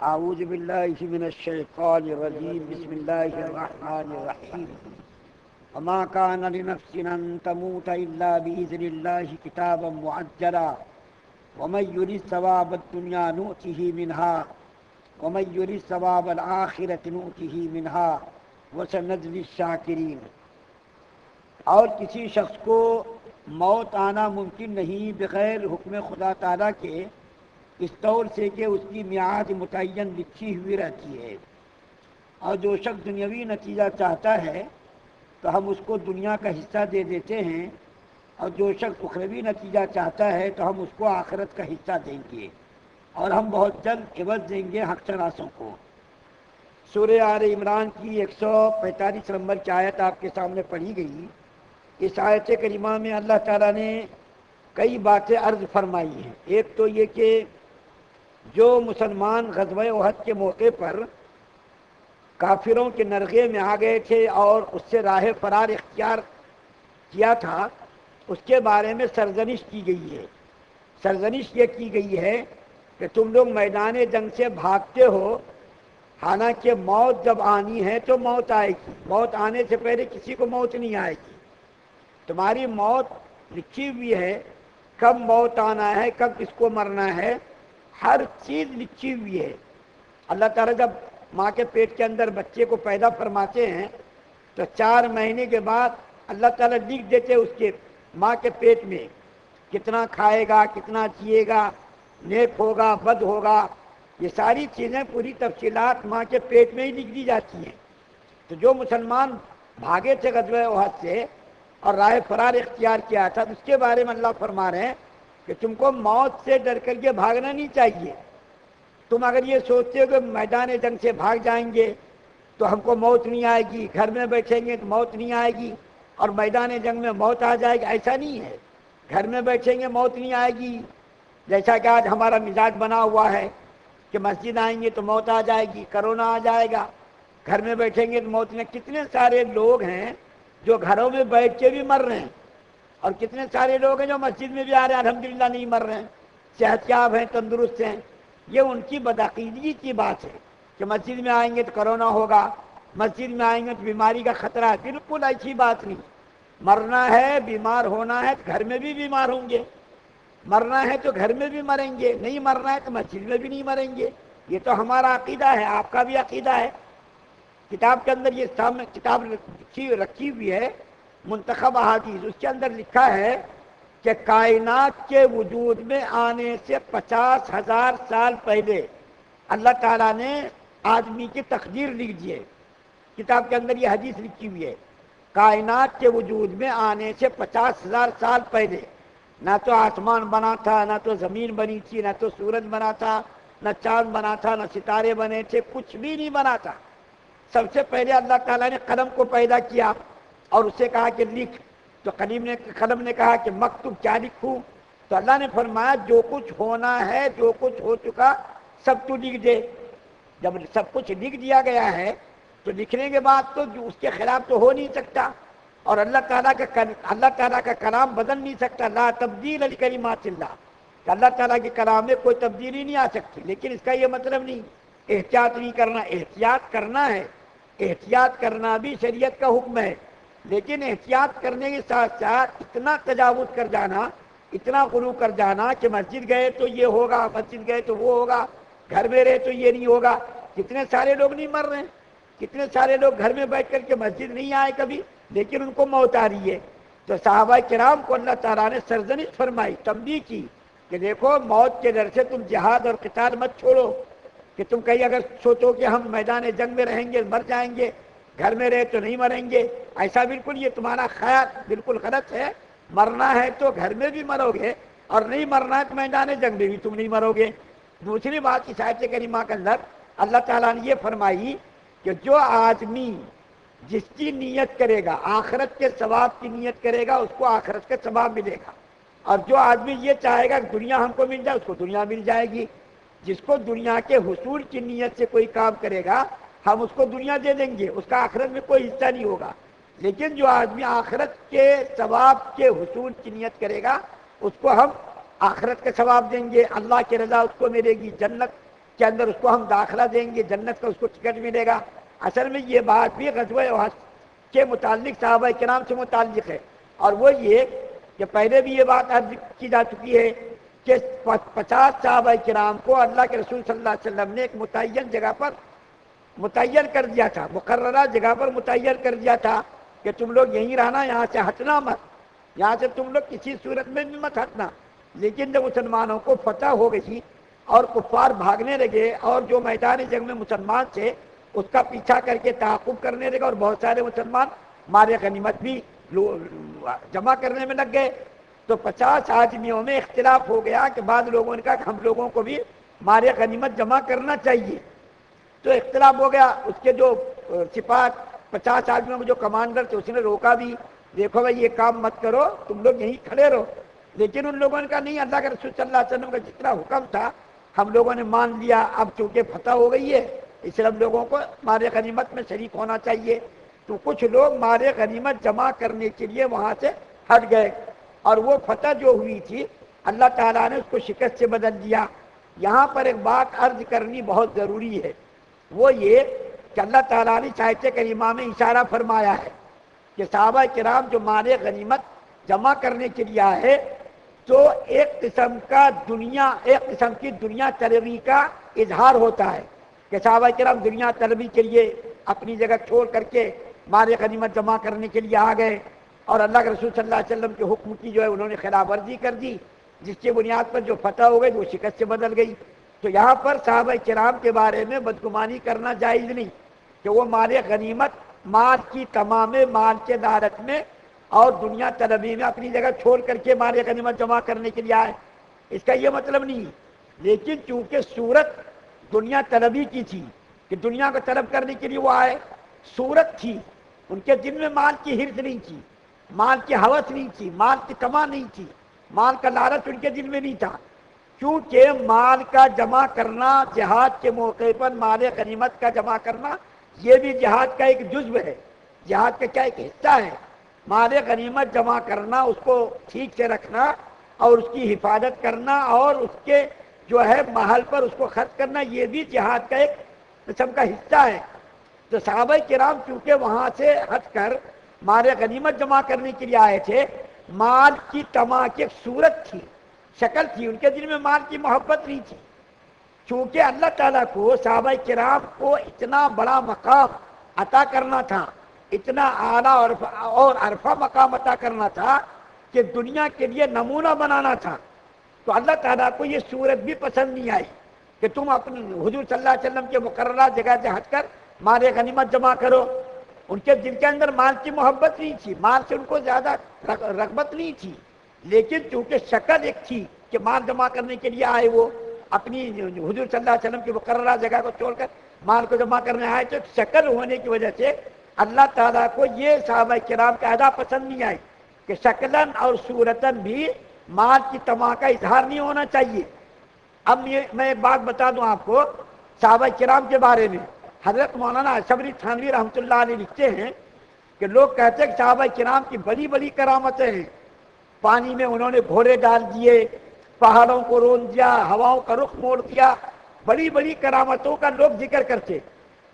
اعوذ باللہ من الشیطان الرجیم بسم اللہ الرحمن الرحیم وما كان لنفس ان تموت الا باذن الله كتابا معجلا ومن يرد ثواب الدنيا نؤته منها ومن يرد ثواب الآخرة نؤته منها وسنجزي الشاكرين۔ اور کسی شخص کو موت آنا ممکن نہیں بغیر حکم خدا تعالیٰ کے، اس طور سے کہ اس کی میعاد متعین لکھی ہوئی رہتی ہے، اور جو شخص دنیاوی نتیجہ چاہتا ہے تو ہم اس کو دنیا کا حصہ دے دیتے ہیں، اور جو شخص اخروی نتیجہ چاہتا ہے تو ہم اس کو آخرت کا حصہ دیں گے، اور ہم بہت جلد عوض دیں گے حق شناسوں کو۔ سورہ آل عمران کی 145 نمبر کی آیت آپ کے سامنے پڑھی گئی۔ اس آیت کریمہ میں اللہ تعالیٰ نے کئی باتیں عرض فرمائی ہیں۔ ایک تو یہ کہ جو مسلمان غزوہ احد کے موقع پر کافروں کے نرغے میں آ گئے تھے اور اس سے راہ فرار اختیار کیا تھا، اس کے بارے میں سرزنش کی گئی ہے۔ سرزنش یہ کی گئی ہے کہ تم لوگ میدان جنگ سے بھاگتے ہو، حالانکہ موت جب آنی ہے تو موت آئے گی، موت آنے سے پہلے کسی کو موت نہیں آئے گی۔ تمہاری موت لکھی ہوئی ہے، کب موت آنا ہے، کب کس کو مرنا ہے، ہر چیز لکھی ہوئی ہے۔ اللہ تعالیٰ جب ماں کے پیٹ کے اندر بچے کو پیدا فرماتے ہیں تو 4 مہینے کے بعد اللہ تعالیٰ لکھ دیتے اس کے ماں کے پیٹ میں کتنا کھائے گا، کتنا جیے گا، نیک ہوگا، بد ہوگا، یہ ساری چیزیں پوری تفصیلات ماں کے پیٹ میں ہی لکھ دی جاتی ہیں۔ تو جو مسلمان بھاگے تھے غزوہ احد سے اور راہ فرار اختیار کیا تھا، اس کے بارے میں اللہ فرما رہے ہیں کہ تم کو موت سے ڈر کر کے بھاگنا نہیں چاہیے۔ تم اگر یہ سوچتے ہو کہ میدان جنگ سے بھاگ جائیں گے تو ہم کو موت نہیں آئے گی، گھر میں بیٹھیں گے تو موت نہیں آئے گی اور میدان جنگ میں موت آ جائے گی، ایسا نہیں ہے۔ گھر میں بیٹھیں گے موت نہیں آئے گی، جیسا کہ آج ہمارا مزاج بنا ہوا ہے کہ مسجد آئیں گے تو موت آ جائے گی، کرونا آ جائے گا، گھر میں بیٹھیں گے تو موت نہیں۔ کتنے سارے لوگ ہیں جو گھروں میں بیٹھ کے بھی مر رہے ہیں، اور کتنے سارے لوگ ہیں جو مسجد میں بھی آ رہے ہیں الحمدللہ نہیں مر رہے ہیں، صحت یاب ہیں، تندرست ہیں۔ یہ ان کی بدعقیدگی کی بات ہے کہ مسجد میں آئیں گے تو کرونا ہوگا، مسجد میں آئیں گے تو بیماری کا خطرہ ہے۔ بالکل ایسی بات نہیں۔ مرنا ہے، بیمار ہونا ہے تو گھر میں بھی بیمار ہوں گے، مرنا ہے تو گھر میں بھی مریں گے، نہیں مرنا ہے تو مسجد میں بھی نہیں مریں گے۔ یہ تو ہمارا عقیدہ ہے، آپ کا بھی عقیدہ ہے۔ کتاب کے اندر یہ سامنے کتاب رکھی ہوئی ہے منتخب احادیث، اس کے اندر لکھا ہے کہ کائنات کے وجود میں آنے سے 50,000 سال پہلے اللہ تعالیٰ نے آدمی کی تقدیر لکھ دی ہے۔ کتاب کے اندر یہ حدیث لکھی ہوئی ہے، کائنات کے وجود میں آنے سے 50,000 سال پہلے نہ تو آسمان بنا تھا، نہ تو زمین بنی تھی، نہ تو سورج بنا تھا، نہ چاند بنا تھا، نہ ستارے بنے تھے، کچھ بھی نہیں بنا تھا۔ سب سے پہلے اللہ تعالیٰ نے قلم کو پیدا کیا اور اسے کہا کہ لکھ، تو قلم نے کہا کہ مکتوب، کیا لکھوں؟ تو اللہ نے فرمایا جو کچھ ہونا ہے، جو کچھ ہو چکا سب تو لکھ دے۔ جب سب کچھ لکھ دیا گیا ہے تو لکھنے کے بعد تو اس کے خلاف تو ہو نہیں سکتا، اور اللہ تعالیٰ کا کلام بدل نہیں سکتا۔ لا تبدیل لکلمات اللہ، کہ اللہ تعالیٰ کے کلام میں کوئی تبدیلی نہیں آ سکتی۔ لیکن اس کا یہ مطلب نہیں احتیاط نہیں کرنا، احتیاط کرنا ہے، احتیاط کرنا بھی شریعت کا حکم ہے، لیکن احتیاط کرنے کے ساتھ ساتھ اتنا تجاوز کر جانا، اتنا غلو کر جانا کہ مسجد گئے تو یہ ہوگا، مسجد گئے تو وہ ہوگا، گھر میں رہے تو یہ نہیں ہوگا۔ کتنے سارے لوگ نہیں مر رہے ہیں، کتنے سارے لوگ گھر میں بیٹھ کر کے مسجد نہیں آئے کبھی، لیکن ان کو موت آ رہی ہے۔ تو صحابہ کرام کو اللہ تعالیٰ نے سرزنش فرمائی، تنبیہ کی کہ دیکھو موت کے ڈر سے تم جہاد اور قتال مت چھوڑو، کہ تم کہیں اگر سوچو کہ ہم میدان جنگ میں رہیں گے مر جائیں گے، گھر میں رہے تو نہیں مریں گے، ایسا بالکل یہ تمہارا خیال بالکل غلط ہے۔ مرنا ہے تو گھر میں بھی مرو گے، اور نہیں مرنا ہے تو میدان جنگ میں بھی تم نہیں مرو گے۔ دوسری بات اس آیت کریمہ کے اندر اللہ تعالیٰ نے یہ فرمائی کہ جو آدمی جس کی نیت کرے گا، آخرت کے ثواب کی نیت کرے گا، اس کو آخرت کا ثواب ملے گا، اور جو آدمی یہ چاہے گا کہ دنیا ہم کو مل جائے، اس کو دنیا مل جائے گی۔ جس کو دنیا کے حصول کی نیت سے کوئی کام کرے گا ہم اس کو دنیا دے دیں گے، اس کا آخرت میں کوئی حصہ نہیں ہوگا۔ لیکن جو آدمی آخرت کے ثواب کے حصول کی نیت کرے گا اس کو ہم آخرت کا ثواب دیں گے، اللہ کی رضا اس کو ملے گی، جنت کے اندر اس کو ہم داخلہ دیں گے، جنت کا اس کو ٹکٹ ملے گا۔ اصل میں یہ بات بھی غزوہ احد کے متعلق صحابہ کرام سے متعلق ہے، اور وہ یہ کہ پہلے بھی یہ بات عرض کی جا چکی ہے کہ 50 صحابہ کرام کو اللہ کے رسول صلی اللہ علیہ وسلم نے ایک متعین جگہ پر متعین کر دیا تھا، مقررہ جگہ پر متعین کر دیا تھا کہ تم لوگ یہیں رہنا، یہاں سے ہٹنا مت، یہاں سے تم لوگ کسی صورت میں بھی مت ہٹنا۔ لیکن جب مسلمانوں کو فتح ہو گئی اور کفار بھاگنے لگے اور جو میدان جنگ میں مسلمان تھے اس کا پیچھا کر کے تعاقب کرنے لگے اور بہت سارے مسلمان مال غنیمت بھی جمع کرنے میں لگ گئے، تو 50 آدمیوں میں اختلاف ہو گیا کہ بعض لوگوں نے کہا کہ ہم لوگوں کو بھی مال غنیمت جمع کرنا چاہیے، تو اختلاف ہو گیا۔ اس کے جو سپاہ 50 آدمیوں میں جو کمانڈر تھے اس نے روکا بھی، دیکھو بھائی یہ کام مت کرو، تم لوگ یہیں کھڑے رہو۔ لیکن ان لوگوں نے کہا نہیں، اللہ کے رسول صلی اللہ علیہ وسلم کا جتنا حکم تھا ہم لوگوں نے مان لیا، اب چونکہ فتح ہو گئی ہے اس لیے ہم لوگوں کو مال غنیمت میں شریک ہونا چاہیے۔ تو کچھ لوگ مال غنیمت جمع کرنے کے لیے وہاں سے ہٹ گئے، اور وہ فتح جو ہوئی تھی اللہ تعالیٰ نے اس کو شکست سے بدل دیا۔ یہاں پر ایک بات عرض کرنی بہت ضروری ہے، وہ یہ کہ اللہ تعالیٰ نے آیت کریمہ میں اشارہ فرمایا ہے کہ صحابہ کرام جو مال غنیمت جمع کرنے کے لیے آئے تو ایک قسم کی دنیا طلبی کا اظہار ہوتا ہے کہ صحابہ کرام دنیا طلبی کے لیے اپنی جگہ چھوڑ کر کے مال غنیمت جمع کرنے کے لیے آ گئے، اور اللہ کے رسول صلی اللہ علیہ وسلم کے حکم کی جو ہے انہوں نے خلاف ورزی کر دی، جس کی بنیاد پر جو فتح ہو گئی وہ شکست سے بدل گئی۔ تو یہاں پر صحابہ کرام کے بارے میں بدگمانی کرنا جائز نہیں کہ وہ مال غنیمت مال کی تمام مال کے دارت میں اور دنیا طلبی میں اپنی جگہ چھوڑ کر کے مال غنیمت جمع کرنے کے لیے آئے، اس کا یہ مطلب نہیں۔ لیکن چونکہ صورت دنیا طلبی کی تھی کہ دنیا کو طلب کرنے کے لیے وہ آئے، صورت تھی، ان کے دل میں مال کی حرص نہیں تھی، مال کی ہوس نہیں تھی، مال کی تما نہیں تھی، مال کا لالچ ان کے دل میں نہیں تھا، کیونکہ مال کا جمع کرنا جہاد کے موقع پر مال غنیمت کا جمع کرنا یہ بھی جہاد کا ایک جزو ہے، جہاد کا کیا ایک حصہ ہے۔ مال غنیمت جمع کرنا، اس کو ٹھیک سے رکھنا اور اس کی حفاظت کرنا اور اس کے جو ہے محل پر اس کو خرچ کرنا، یہ بھی جہاد کا ایک قسم کا حصہ ہے۔ تو صحابہ کرام چونکہ وہاں سے ہٹ کر مال غنیمت جمع کرنے کے لیے آئے تھے، مال کی تما کی ایک صورت تھی، شکل تھی، ان کے دل میں مال کی محبت نہیں تھی۔ چونکہ اللہ تعالیٰ کو صحابہ کرام کو اتنا بڑا مقام عطا کرنا تھا، اتنا اعلیٰ اور عرفہ مقام عطا کرنا تھا کہ دنیا کے لیے نمونہ بنانا تھا، تو اللہ تعالیٰ کو یہ صورت بھی پسند نہیں آئی کہ تم اپنے حضور صلی اللہ علیہ وسلم کے مقررہ جگہ سے ہٹ کر مال غنیمت جمع کرو۔ ان کے دل کے اندر مال کی محبت نہیں تھی، مال سے ان کو زیادہ رغبت نہیں تھی، لیکن چونکہ شکل ایک تھی کہ مال جمع کرنے کے لیے آئے، وہ اپنی حضور صلی اللہ علیہ وسلم کی مقررہ جگہ کو چھوڑ کر مال کو جمع کرنے آئے، تو شکل ہونے کی وجہ سے اللہ تعالیٰ کو یہ صحابہ کرام کا ادا پسند نہیں آئی کہ شکلاً اور صورتاً بھی مال کی تما کا اظہار نہیں ہونا چاہیے۔ اب میں ایک بات بتا دوں آپ کو صحابہ کرام کے بارے میں، حضرت مولانا اشرف تھانوی رحمۃ اللہ علیہ لکھتے ہیں کہ لوگ کہتے ہیں کہ صحابہ کرام کی بڑی بڑی کرامتیں ہیں، پانی میں انہوں نے گھوڑے ڈال دیے، پہاڑوں کو رون دیا، ہواؤں کا رخ موڑ دیا، بڑی بڑی کرامتوں کا لوگ ذکر کرتے،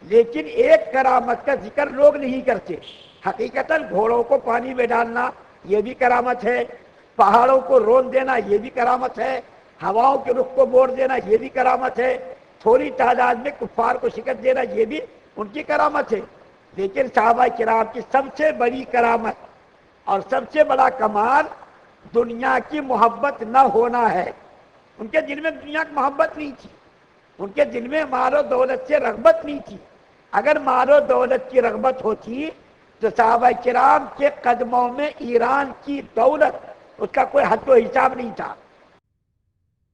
لیکن ایک کرامت کا ذکر لوگ نہیں کرتے۔ حقیقتاً گھوڑوں کو پانی میں ڈالنا یہ بھی کرامت ہے، پہاڑوں کو رون دینا یہ بھی کرامت ہے، ہواؤں کے رخ کو موڑ دینا یہ بھی کرامت ہے، تھوڑی تعداد میں کفار کو شکست دینا یہ بھی ان کی کرامت ہے۔ لیکن صحابہ کرام کی سب سے بڑی کرامت اور سب سے بڑا کمال دنیا کی محبت نہ ہونا ہے۔ ان کے دل میں دنیا کی محبت نہیں تھی، ان کے دل میں مال و دولت سے رغبت نہیں تھی۔ اگر مال و دولت کی رغبت ہوتی تو صحابہ کرام کے قدموں میں ایران کی دولت، اس کا کوئی حد و حساب نہیں تھا۔